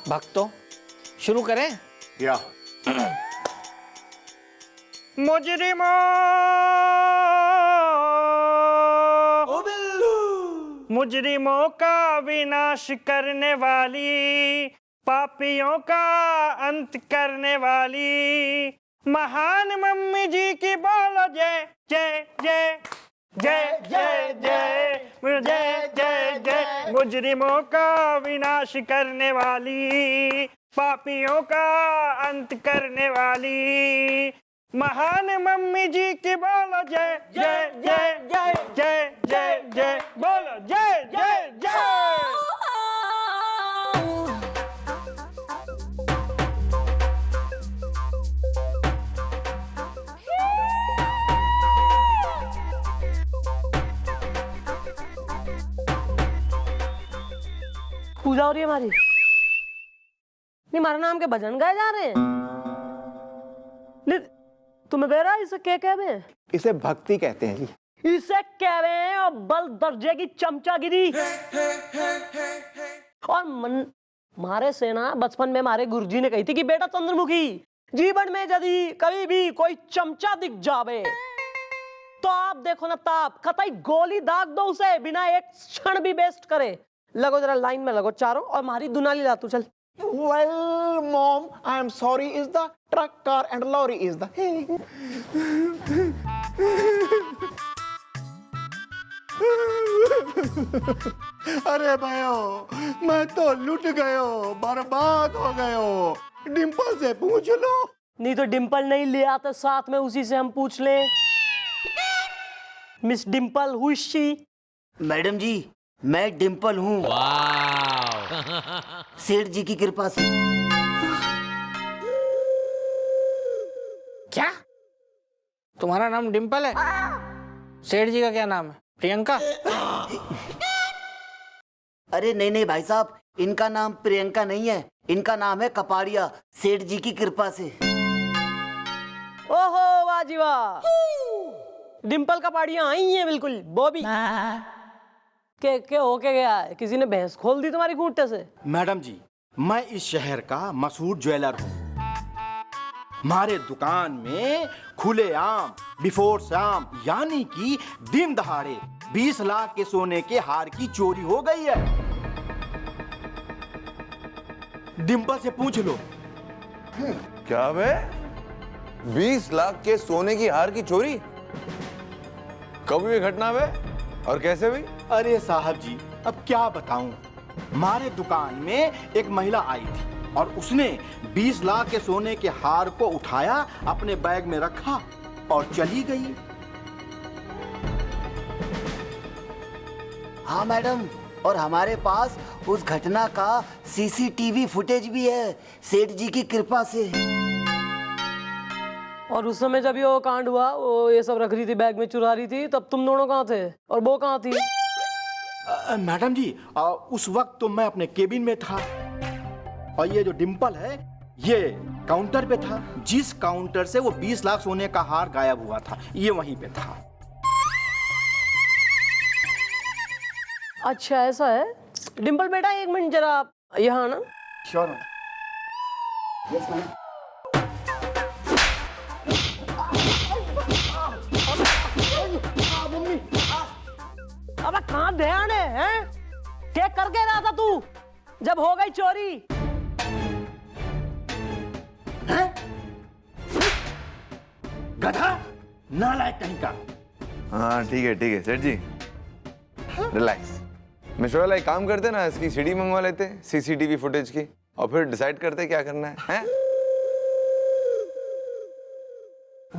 भक्तों शुरू करें? या मुजरिमों मुजरिमों का विनाश करने वाली, पापियों का अंत करने वाली, महान मम्मी जी की बोलो जय जय जय जय जय जय जय जय जय। मुजरिमों का विनाश करने वाली, पापियों का अंत करने वाली, महान मम्मी जी की बोलो जय जय जय जय जय जय जय। बोलो जय जय जय। पूजा हो रही है हमारी। नहीं, हमारे नाम के भजन गाए जा रहे हैं। नहीं, तुम्हें बेरा इसे क्या कहते हैं? इसे भक्ति कहते हैं जी। इसे कहते हैं और बल दर्जे की चमचागिरी। और मारे सेना बचपन में हमारे गुरुजी ने कही थी कि बेटा चंद्रमुखी, जीवन में यदि कभी भी कोई चमचा दिख जावे तो आप देखो ना ताप, कतई गोली दाग दो उसे बिना एक क्षण भी वेस्ट करे। लगो जरा लाइन में लगो चारों और हमारी दुनाली ला तू चल। Well, mom, I am sorry. Is the truck car and lorry is the. अरे भयो, मैं तो लुट गयो, बर्बाद हो गयो। डिम्पल से पूछ लो। नहीं तो डिम्पल नहीं ले आते साथ में, उसी से हम पूछ लें। Miss Dimple, who is she? Madam ji, मैं डिम्पल हूँ। सेठ जी की कृपा से। क्या तुम्हारा नाम डिम्पल है? सेठ जी का क्या नाम है? प्रियंका? अरे नहीं नहीं भाई साहब, इनका नाम प्रियंका नहीं है, इनका नाम है कपाड़िया, सेठ जी की कृपा से। ओहो वाह जी वाह, डिम्पल कपाड़ियां आई हैं बिल्कुल। बॉबी के हो के गया है? किसी ने भैंस खोल दी तुम्हारी खूंटे से? मैडम जी, मैं इस शहर का मशहूर ज्वेलर हूँ। हमारे दुकान में खुलेआम बिफोर शाम यानी कि दिन दहाड़े 20 लाख के सोने के हार की चोरी हो गई है। डिम्पल से पूछ लो। क्या बे? 20 लाख के सोने की हार की चोरी? कब हुई घटना बे और कैसे हुई? अरे साहब जी, अब क्या बताऊं। हमारे दुकान में एक महिला आई थी और उसने 20 लाख के सोने के हार को उठाया, अपने बैग में रखा और चली गई। हाँ मैडम, और हमारे पास उस घटना का सीसीटीवी फुटेज भी है, सेठ जी की कृपा से। और उस समय जब ये वो कांड हुआ, वो ये सब रख रही थी बैग में, चुरा रही थी, तब तुम दोनों कहाँ थे और वो कहाँ थी? मैडम जी, उस वक्त तो मैं अपने केबिन में था और ये जो डिम्पल है ये काउंटर पे था। जिस काउंटर से वो 20 लाख सोने का हार गायब हुआ था, ये वहीं पे था। अच्छा ऐसा है। डिम्पल बेटा एक मिनट जरा यहाँ ना। श्योर। Yes ma'am. अबे कहाँ ध्यान है, हैं? क्या करके रहा था तू जब हो गई चोरी? गधा, नालायक कहीं का। हाँ ठीक है सेठ जी, रिलैक्स। मिस्टर वाला एक काम करते ना, इसकी सीडी मंगवा लेते सीसीटीवी फुटेज की और फिर डिसाइड करते क्या करना है?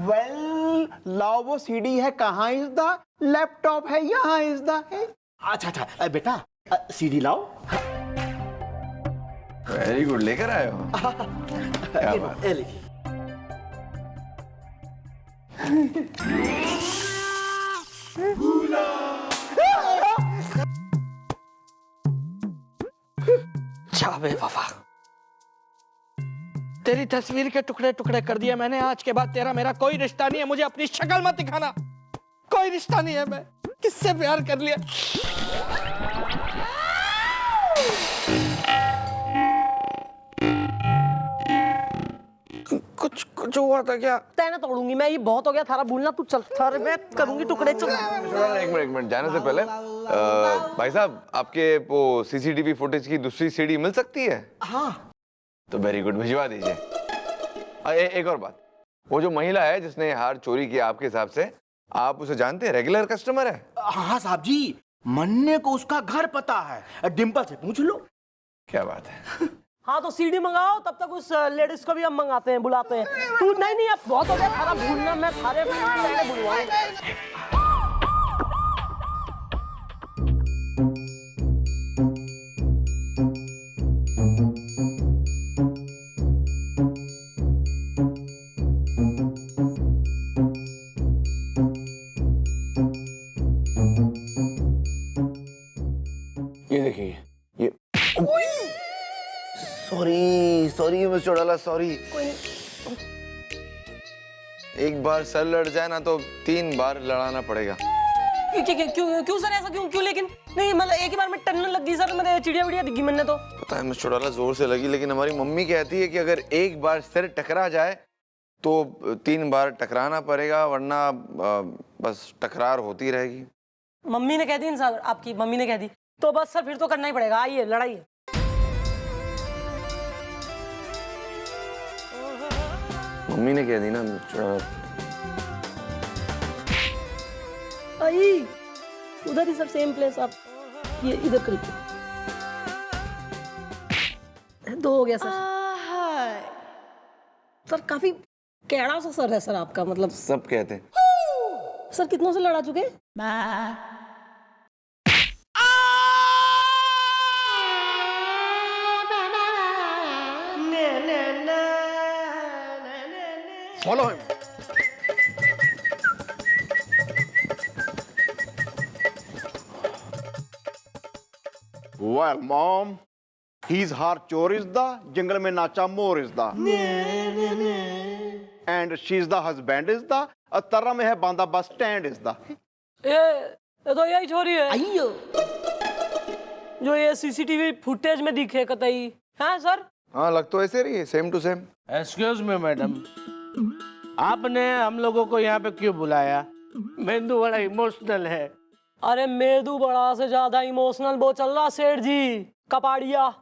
वेल, लाओ वो सीडी है, कहाँ इज द लैपटॉप है, यहाँ इज द है। अच्छा बेटा, सीडी लाओ। वेरी गुड, लेकर आए हो। क्या बात। ये लीजिए। जावे वफा, तेरी तस्वीर के टुकड़े टुकड़े कर दिए मैंने। आज के बाद तेरा मेरा कोई रिश्ता नहीं है। मुझे अपनी शक्ल मत दिखाना, कोई रिश्ता नहीं है। मैं किससे प्यार कर लिया। कुछ हुआ था क्या? तेने तोड़ूंगी मैं, ये बहुत हो गया थारा भूलना, तू चल थारे मैं करूंगी टुकड़े। चल एक मिनट जाने से पहले भाई साहब, आपके वो सीसीटीवी फुटेज की दूसरी सीडी मिल सकती है? हाँ। तो वेरी गुड, भिजवा दीजिए। एक और बात, वो जो महिला है जिसने हार चोरी किया, आपके हिसाब से आप उसे जानते हैं? रेगुलर कस्टमर है? हाँ साहब जी, मन्ने को उसका घर पता है, डिम्पल से पूछ लो। क्या बात है। हाँ तो सीडी मंगाओ, तब तक उस लेडीज को भी हम मंगाते हैं, बुलाते हैं। तू नहीं अब बहुत हो गया थारा भूलना, मैं थारे में बुलवाऊंगा। ये देखिए, ये सॉरी मिस्टर चौड़ाला, सॉरी। एक बार सर लड़ जाए ना तो 3 बार लड़ाना पड़ेगा। क्यों सर ऐसा क्यों? लेकिन नहीं मतलब एक ही बार में टनने लग गई सर, मेरे चिड़िया विड़िया दिखी मैंने तो। पता है मिस्टर चौड़ाला, जोर से लगी, लेकिन हमारी मम्मी कहती है कि अगर एक बार सिर टकरा जाए तो 3 बार टकराना पड़ेगा, वरना बस टकरार होती रहेगी। मम्मी ने कह दी सर, आपकी मम्मी ने कह दी तो बस सर फिर तो करना ही पड़ेगा। आइए लड़ाई। मम्मी ने कह दी ना। आई उधर ही सर, सेम प्लेस। आप ये इधर करिए। 2 हो गया सर। सर काफी कैड़ा सा सर है सर आपका, मतलब सब कहते हैं। सर कितनों से लड़ा चुके? Follow him. Well, Mom, he's har chor is the jungle mein nacha more is the, and she's the husband is the, tarra mein hai banda bus stand is the. ये तो यही छोरी है आइयो, जो ये सीसीटीवी फुटेज में दिखे कतई। हाँ सर। हाँ लग तो ऐसे रही है, same to same. Excuse me madam, आपने हम लोगों को यहाँ पे क्यों बुलाया? मेंदू बड़ा इमोशनल है। अरे मेदू बड़ा से ज्यादा इमोशनल वो चल रहा सेठ जी कपाड़िया,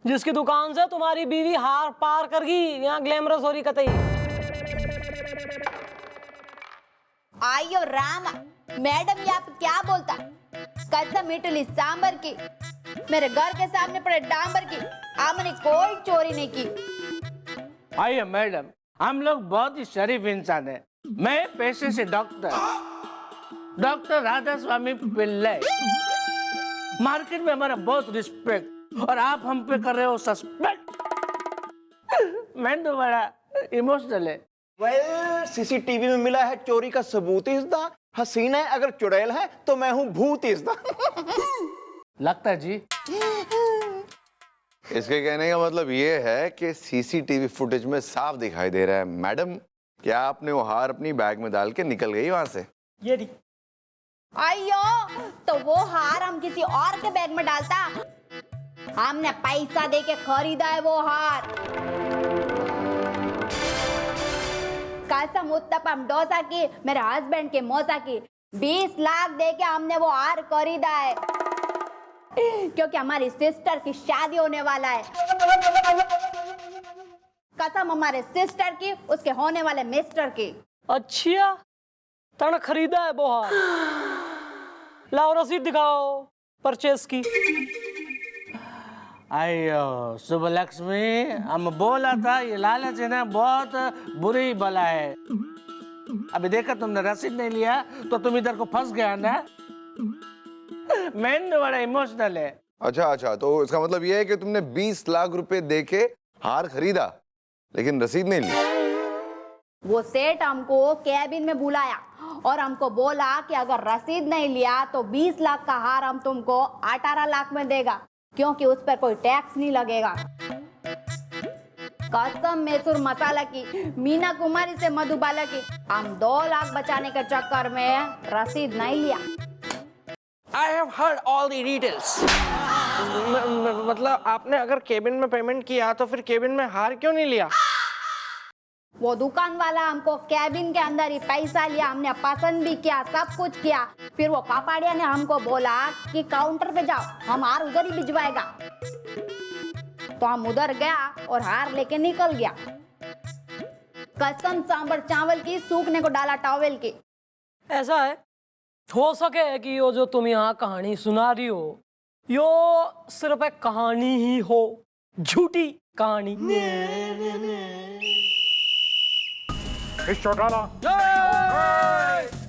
जिसकी दुकान से तुम्हारी बीवी हार पार कर गई, यहाँ ग्लैमरस हो रही कतई। आयो राम, मैडम ये आप क्या बोलता? कसम इडली सांबर की, मेरे घर के सामने पड़े डांबर की, आपने कोई चोरी नहीं की। आइए मैडम, हम लोग बहुत ही शरीफ इंसान है। मैं पेशे से डॉक्टर राधा स्वामी पिल्लई, मार्केट में हमारा बहुत रिस्पेक्ट, और आप हम पे कर रहे हो सस्पेक्ट। मैं तो बड़ा इमोशनल है। Well, सीसीटीवी में मिला है चोरी का सबूत इस दा, हसीन है अगर चुड़ैल है तो मैं हूँ भूत इस दा। लगता है जी। इसके कहने का मतलब ये है कि सीसीटीवी फुटेज में साफ दिखाई दे रहा है। मैडम, क्या आपने वो हार अपनी बैग में डाल के निकल गई वहां से? ये दी। आयो, तो वो हार हम किसी और के बैग में डालता? हमने पैसा दे के खरीदा है वो हार। कसम उत्तपम डोसा की, मेरे हस्बैंड के मौसा की, 20 लाख दे के हमने वो हार खरीदा है, क्योंकि हमारी सिस्टर की शादी होने वाला है। कसम हमारे सिस्टर की, उसके होने वाले मिस्टर की। अच्छा, तने खरीदा है वो हार? लाओ रसीद दिखाओ परचेस की। आयो शुभ लक्ष्मी, हम बोला था ये लालच है ना बहुत बुरी बला है। अभी देखा तुमने रसीद नहीं लिया तो तुम इधर को फंस गया ना। मैं तो बड़ा इमोशनल है। अच्छा, तो इसका मतलब ये है कि तुमने 20 लाख रुपए देके हार खरीदा लेकिन रसीद नहीं ली। वो सेठ हमको कैबिन में बुलाया और हमको बोला कि अगर रसीद नहीं लिया तो 20 लाख का हार हम तुमको 18 लाख में देगा, क्योंकि उस पर कोई टैक्स नहीं लगेगा। कसम मैसूर मसाला की, मीना कुमारी से मधुबाला की, हम 2 लाख बचाने के चक्कर में रसीद नहीं लिया। I have heard all the details. मतलब आपने अगर केबिन में पेमेंट किया तो फिर केबिन में हार क्यों नहीं लिया? वो दुकान वाला हमको कैबिन के अंदर ही पैसा लिया, हमने पसंद भी किया, सब कुछ किया। फिर वो कपाड़िया ने हमको बोला कि काउंटर पे जाओ, हम हार उधर ही भिजवाएगा। तो हम उधर गया और हार लेके निकल गया। कसम सांबर चावल की, सूखने को डाला टॉवेल की। ऐसा है, हो सके कि यो जो तुम यहाँ कहानी सुना रही हो यो सिर्फ एक कहानी ही हो, झूठी कहानी। इस चौटाला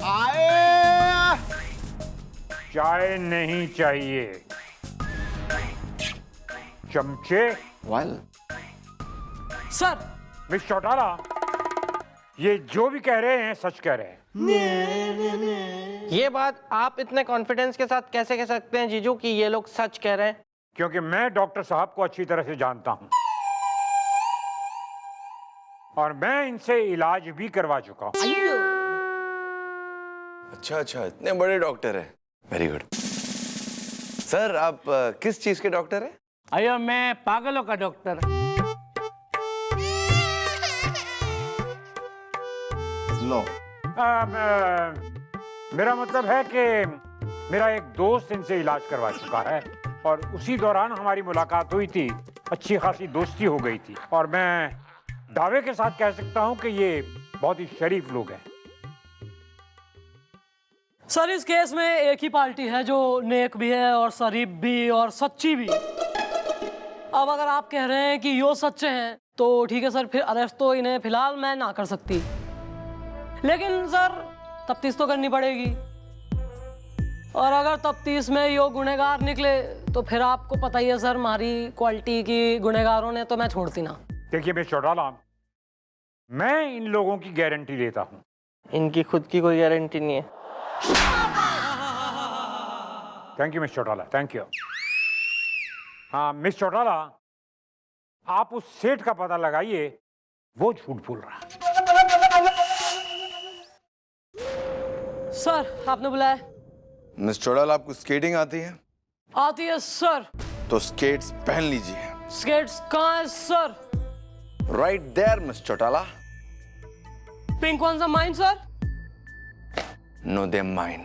आए। चाय नहीं चाहिए, चमचे। वेल सर, मिस चौटाला, ये जो भी कह रहे हैं सच कह रहे हैं। ये बात आप इतने कॉन्फिडेंस के साथ कैसे कह सकते हैं जीजू कि ये लोग सच कह रहे हैं? क्योंकि मैं डॉक्टर साहब को अच्छी तरह से जानता हूं और मैं इनसे इलाज भी करवा चुका हूं। अच्छा अच्छा, इतने बड़े डॉक्टर है, वेरी गुड। सर आप किस चीज के डॉक्टर हैं? अयो मैं पागलों का डॉक्टर। लो। मेरा मतलब है कि मेरा एक दोस्त इनसे इलाज करवा चुका है और उसी दौरान हमारी मुलाकात हुई थी, अच्छी खासी दोस्ती हो गई थी और मैं दावे के साथ कह सकता हूं कि ये बहुत ही शरीफ लोग हैं। सर इस केस में एक ही पार्टी है जो नेक भी है और शरीफ भी और सच्ची भी। अब अगर आप कह रहे हैं कि यो सच्चे हैं तो ठीक है सर, फिर अरेस्ट तो इन्हें फिलहाल मैं ना कर सकती, लेकिन सर तफ्तीश तो करनी पड़ेगी और अगर तफ्तीश में यो गुनहगार निकले तो फिर आपको पता ही है सर, हमारी क्वालिटी की गुनहगारों ने तो मैं छोड़ती ना। देखिए मिस चौटाला, मैं इन लोगों की गारंटी देता हूं। इनकी खुद की कोई गारंटी नहीं है। Thank you miss Chautala, thank you. हाँ मिस चौटाला, आप उस सेठ का पता लगाइए, वो झूठ बोल रहा है। सर आपने बुलाया? मिस चौटाला, आपको स्केटिंग आती है? आती है सर। तो स्केट्स पहन लीजिए। स्केट्स कहाँ है sir? Right there miss Chautala. Pink one सा mine sir? No they mine.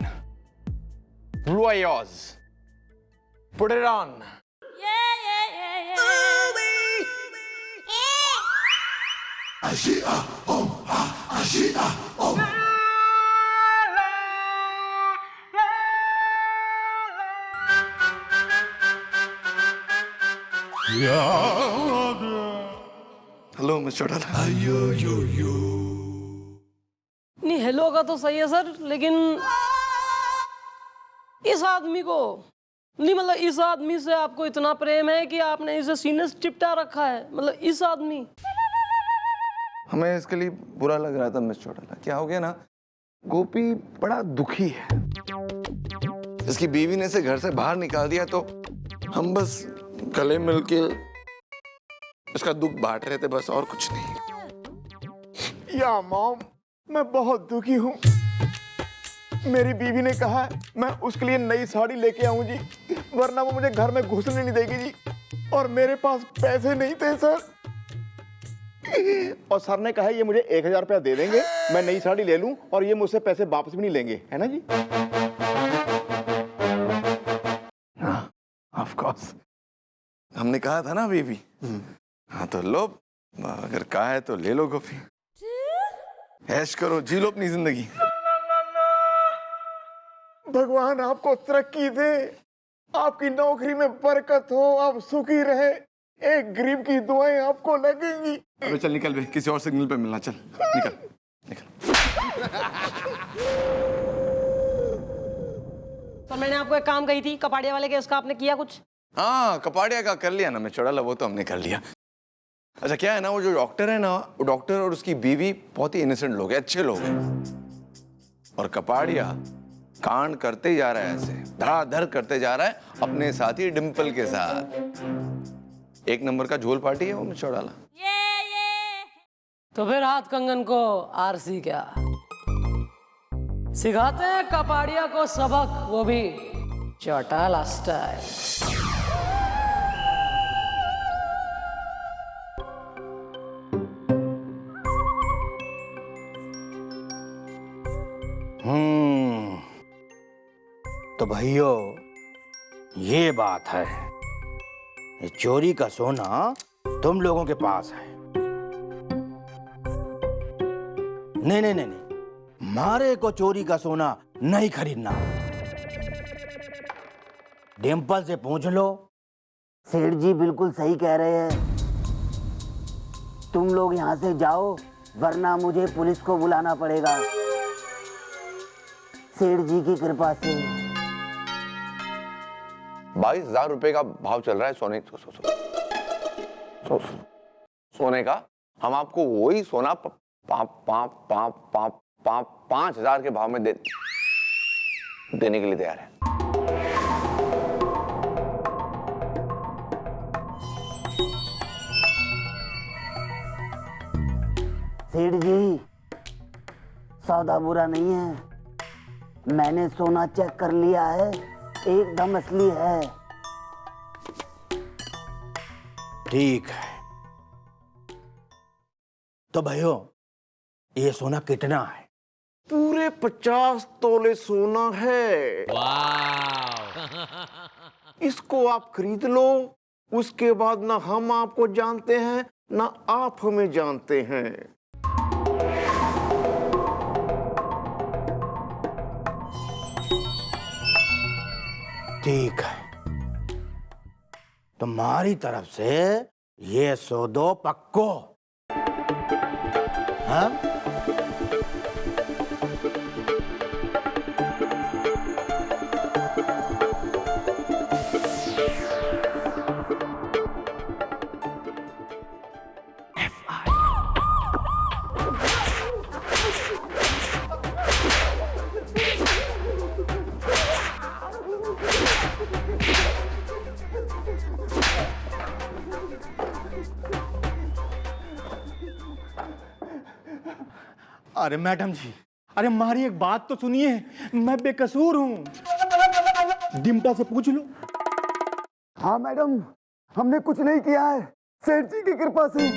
Blue are yours. Put it on. Hello miss Chautala. नहीं, हेलो का तो सही है सर, लेकिन इस आदमी को नहीं, मतलब इस आदमी से आपको इतना प्रेम है कि आपने इसे सीने से चिपटा रखा है, मतलब इस आदमी। हमें इसके लिए बुरा लग रहा था मिस चौटाला। क्या हो गया ना, गोपी बड़ा दुखी है। इसकी बीवी ने इसे घर से बाहर निकाल दिया तो हम बस गले मिलके उसका दुख बांट रहे थे, बस और कुछ नहीं। या मॉम, मैं बहुत दुखी हूँ। मेरी बीवी ने कहा मैं उसके लिए नई साड़ी लेके आऊं जी, वरना वो मुझे घर में घुसने नहीं देगी जी। और मेरे पास पैसे नहीं थे सर। और सर ने कहा ये मुझे 1000 रुपया दे देंगे, मैं नई साड़ी ले लूं और ये मुझसे पैसे वापस भी नहीं लेंगे, है ना जी? ऑफ कोर्स, हमने कहा था ना बेबी। हाँ तो लो, अगर कहा है तो ले लो गोपी, ऐश करो, जी लो अपनी जिंदगी। भगवान आपको तरक्की दे, आपकी नौकरी में बरकत हो, आप सुखी रहे। एक गरीब की दुआएं आपको लगेंगी। अबे चल निकल बे, किसी और सिग्नल पे मिलना, चल निकल निकल। तो मैंने आपको एक काम कही थी, कपाड़िया वाले केस का आपने किया कुछ? हाँ कपाड़िया का कर लिया ना मैं चौटाला, वो तो हमने कर लिया। अच्छा क्या है ना, वो जो डॉक्टर है ना, वो डॉक्टर और उसकी बीवी बहुत ही इनोसेंट लोग हैं, अच्छे लोग हैं। और कपाड़िया कांड करते जा रहा है, ऐसे धड़ाधड़ करते जा रहा है अपने साथी डिम्पल के साथ। एक नंबर का झोल पार्टी है वो मिस चौटाला। तो फिर हाथ कंगन को आरसी क्या सिखाते हैं कपाड़िया को सबक, वो भी चौटाला स्टाइल। तो भाइयों ये बात है, ये चोरी का सोना तुम लोगों के पास है। नहीं नहीं नहीं नहीं, मारे को चोरी का सोना नहीं खरीदना। डिम्पल से पूछ लो। सेठ जी बिल्कुल सही कह रहे हैं। तुम लोग यहाँ से जाओ, वरना मुझे पुलिस को बुलाना पड़ेगा। सेठ जी की कृपा से 22,000 रुपए का भाव चल रहा है सोने का। हम आपको वही सोना 5,000 के भाव में देने के लिए तैयार है। सेठ जी, सौदा बुरा नहीं है। मैंने सोना चेक कर लिया है, एकदम असली है। ठीक है। तो भाइयों ये सोना कितना है? पूरे 50 तोले सोना है। इसको आप खरीद लो, उसके बाद ना हम आपको जानते हैं ना आप हमें जानते हैं। ठीक है, तुम्हारी तरफ से ये सौदो पक्को। हाँ? अरे मैडम जी, अरे हमारी एक बात तो सुनिए, मैं बेकसूर हूं। डिम्पल से पूछ लो। हाँ मैडम, हमने कुछ नहीं किया है, सेठ जी की कृपा से।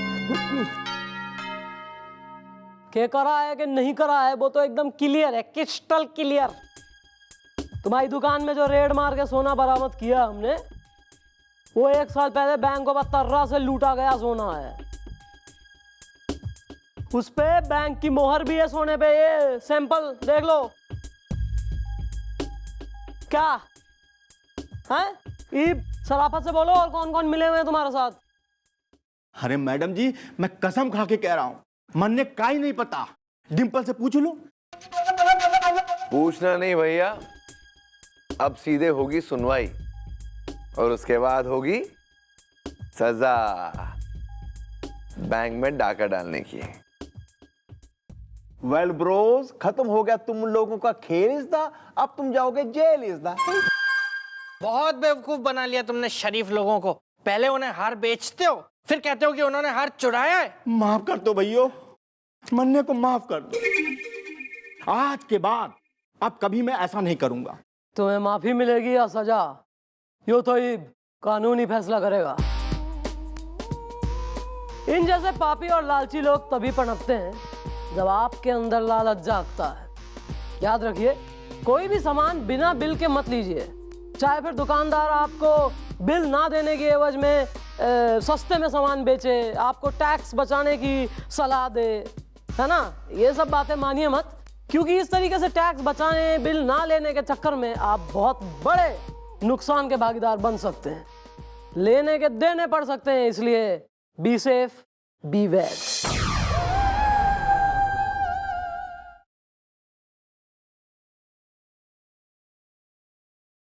क्या करा है कि नहीं करा है वो तो एकदम क्लियर है, क्रिस्टल क्लियर। तुम्हारी दुकान में जो रेड मार के सोना बरामद किया हमने, वो 1 साल पहले बैंक ऑफ बड़ौदा से लूटा गया सोना है। उस पे बैंक की मोहर भी है सोने पे, ये सैंपल देख लो। क्या है? ये सराफत से बोलो, और कौन कौन मिले हुए हैं तुम्हारे साथ? अरे मैडम जी, मैं कसम खा के कह रहा हूं, मन ने का ही नहीं पता। डिम्पल से पूछ लो। पूछना नहीं भैया, अब सीधे होगी सुनवाई और उसके बाद होगी सजा, बैंक में डाका डालने की। वेल ब्रोस, खत्म हो गया तुम लोगों का खेल इज़दा, अब तुम जाओगे जेल इज़दा। बहुत बेवकूफ बना लिया तुमने शरीफ लोगों को। पहले उन्हें हार बेचते हो, फिर कहते हो कि उन्होंने हार चुराया है। माफ कर दो भैयो, मन्ने को माफ कर दो। आज के बाद अब कभी मैं ऐसा नहीं करूंगा। तुम्हें माफी मिलेगी या सजा, यो तो ये कानूनी फैसला करेगा। इन जैसे पापी और लालची लोग तभी पनपते हैं जब आपके अंदर लालच जागता है। याद रखिए, कोई भी सामान बिना बिल के मत लीजिए, चाहे फिर दुकानदार आपको बिल ना देने की एवज में सस्ते में सामान बेचे, आपको टैक्स बचाने की सलाह दे, है ना। ये सब बातें मानिए मत, क्योंकि इस तरीके से टैक्स बचाने, बिल ना लेने के चक्कर में आप बहुत बड़े नुकसान के भागीदार बन सकते हैं, लेने के देने पड़ सकते हैं। इसलिए बी सेफ, बी वेल।